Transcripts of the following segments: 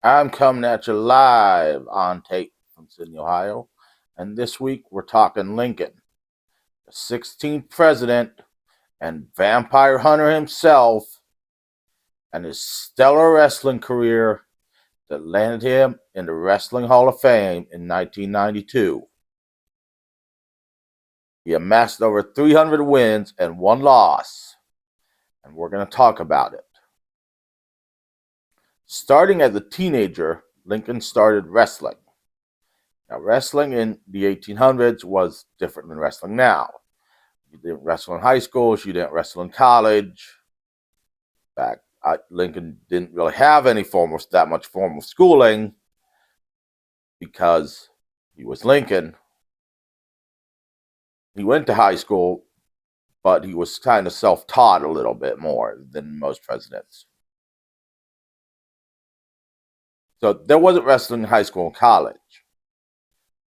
I'm coming at you live on tape from Sydney, Ohio. And this week we're talking Lincoln, the 16th president and vampire hunter himself, and his stellar wrestling career that landed him in the Wrestling Hall of Fame in 1992. He amassed over 300 wins and one loss, and we're going to talk about it. Starting as a teenager, Lincoln started wrestling. Now, wrestling in the 1800s was different than wrestling now. You didn't wrestle in high schools, you didn't wrestle in college. In fact, Lincoln didn't really have that much formal schooling because he was Lincoln. He went to high school, but he was kind of self-taught a little bit more than most presidents. So there wasn't wrestling in high school and college.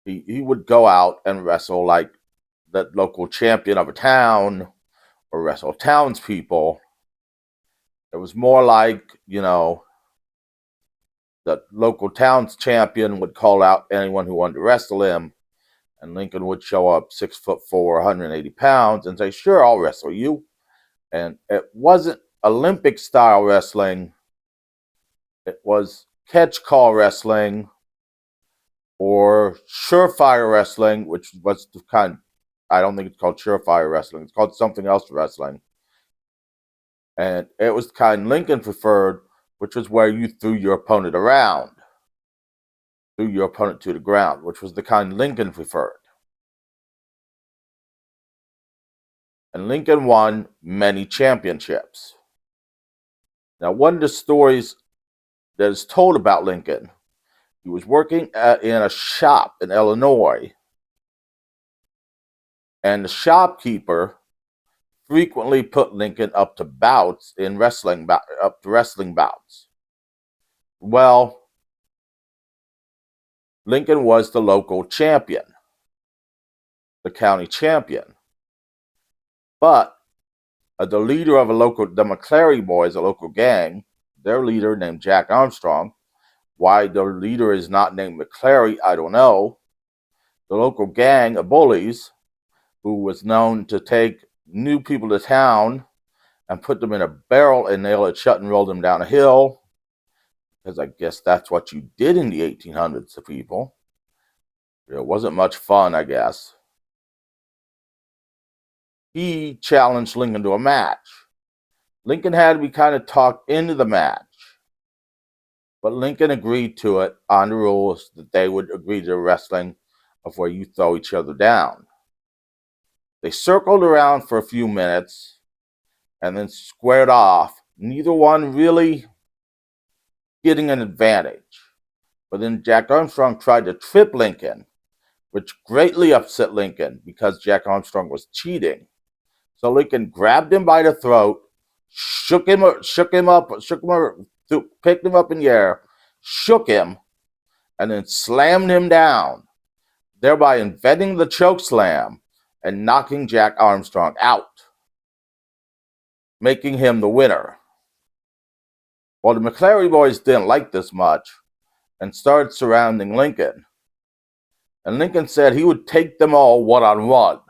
He would go out and wrestle like the local champion of a town or wrestle townspeople. It was more like, the local town's champion would call out anyone who wanted to wrestle him, and Lincoln would show up 6'4", 180 pounds, and say, "Sure, I'll wrestle you." And it wasn't Olympic style wrestling; it was catch call wrestling or surefire wrestling, which was the kind. I don't think it's called surefire wrestling; it's called something else wrestling. And it was the kind Lincoln preferred, which was where you threw your opponent around, threw your opponent to the ground, which was the kind Lincoln preferred. And Lincoln won many championships. Now, one of the stories that is told about Lincoln, he was working in a shop in Illinois, and the shopkeeper frequently put Lincoln up to wrestling bouts. Well, Lincoln was the local champion, the county champion. But the leader of the McClary boys, a local gang, their leader named Jack Armstrong. Why the leader is not named McClary, I don't know. The local gang of bullies, who was known to take new people to town and put them in a barrel and nail it shut and roll them down a hill, because I guess that's what you did in the 1800s to people. It wasn't much fun, I guess. He challenged Lincoln to a match. Lincoln had to be kind of talked into the match, but Lincoln agreed to it on the rules that they would agree to wrestling of where you throw each other down. They circled around for a few minutes and then squared off, neither one really getting an advantage. But then Jack Armstrong tried to trip Lincoln, which greatly upset Lincoln because Jack Armstrong was cheating. So Lincoln grabbed him by the throat, picked him up in the air, shook him, and then slammed him down, thereby inventing the choke slam and knocking Jack Armstrong out, making him the winner. Well, the McClary boys didn't like this much and started surrounding Lincoln. And Lincoln said he would take them all one-on-one.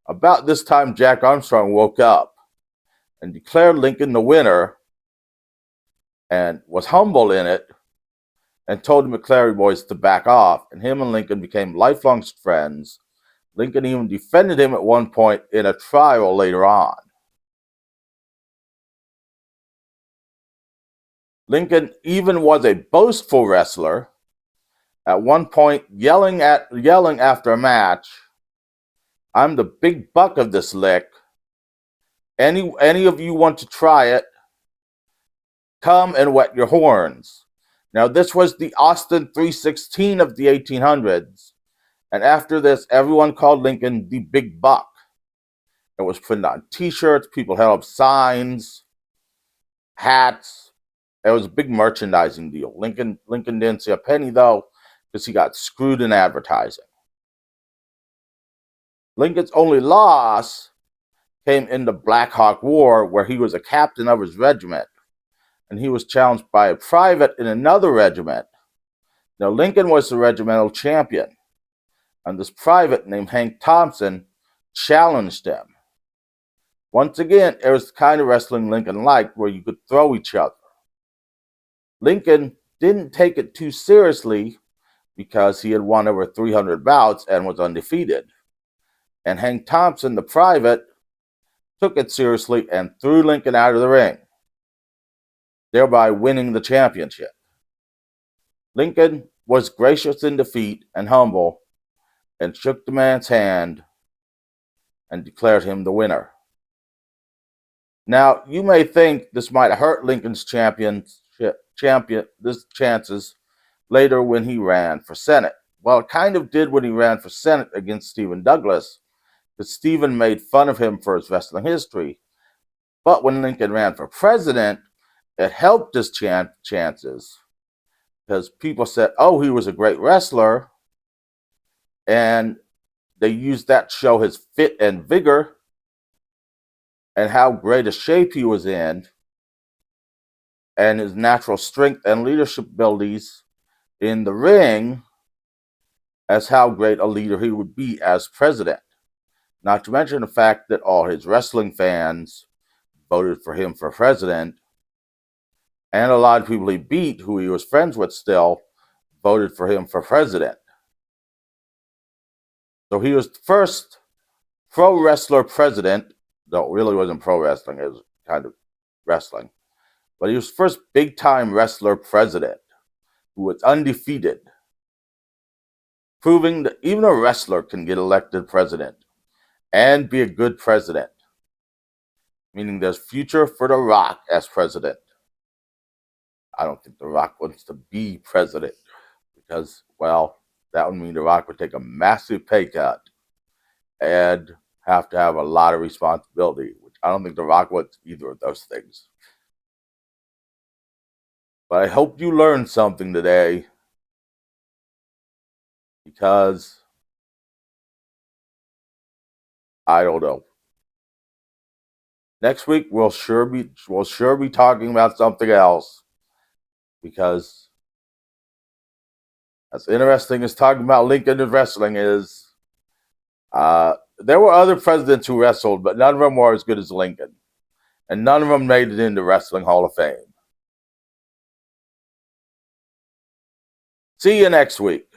About this time, Jack Armstrong woke up and declared Lincoln the winner and was humble in it and told the McClary boys to back off. And him and Lincoln became lifelong friends. Lincoln even defended him at one point in a trial later on. Lincoln even was a boastful wrestler, at one point yelling after a match, "I'm the big buck of this lick. Any of you want to try it, come and wet your horns." Now, this was the Austin 316 of the 1800s, and after this, everyone called Lincoln the Big Buck. It was printed on T-shirts, people held up signs, hats. It was a big merchandising deal. Lincoln didn't see a penny, though, because he got screwed in advertising. Lincoln's only loss came in the Black Hawk War, where he was a captain of his regiment. and he was challenged by a private in another regiment. Now, Lincoln was the regimental champion, and this private named Hank Thompson challenged him. Once again, it was the kind of wrestling Lincoln liked, where you could throw each other. Lincoln didn't take it too seriously because he had won over 300 bouts and was undefeated. And Hank Thompson, the private, took it seriously and threw Lincoln out of the ring, thereby winning the championship. Lincoln was gracious in defeat and humble, and shook the man's hand and declared him the winner. Now, you may think this might hurt Lincoln's chances later when he ran for Senate. Well, it kind of did when he ran for Senate against Stephen Douglas, because Stephen made fun of him for his wrestling history. But when Lincoln ran for president, it helped his chances, because people said, oh, he was a great wrestler, and they used that to show his fit and vigor and how great a shape he was in, and his natural strength and leadership abilities in the ring, as how great a leader he would be as president. Not to mention the fact that all his wrestling fans voted for him for president, and a lot of people he beat, who he was friends with still, voted for him for president. So he was the first pro wrestler president, though it really wasn't pro wrestling, it was kind of wrestling. But he was the first big-time wrestler president who was undefeated, proving that even a wrestler can get elected president and be a good president, meaning there's future for The Rock as president. I don't think The Rock wants to be president because, well, that would mean The Rock would take a massive pay cut and have to have a lot of responsibility, which I don't think The Rock wants either of those things. But I hope you learned something today, because I don't know. Next week we'll sure be talking about something else, because as interesting as talking about Lincoln and wrestling is, there were other presidents who wrestled, but none of them were as good as Lincoln, and none of them made it into Wrestling Hall of Fame. See you next week.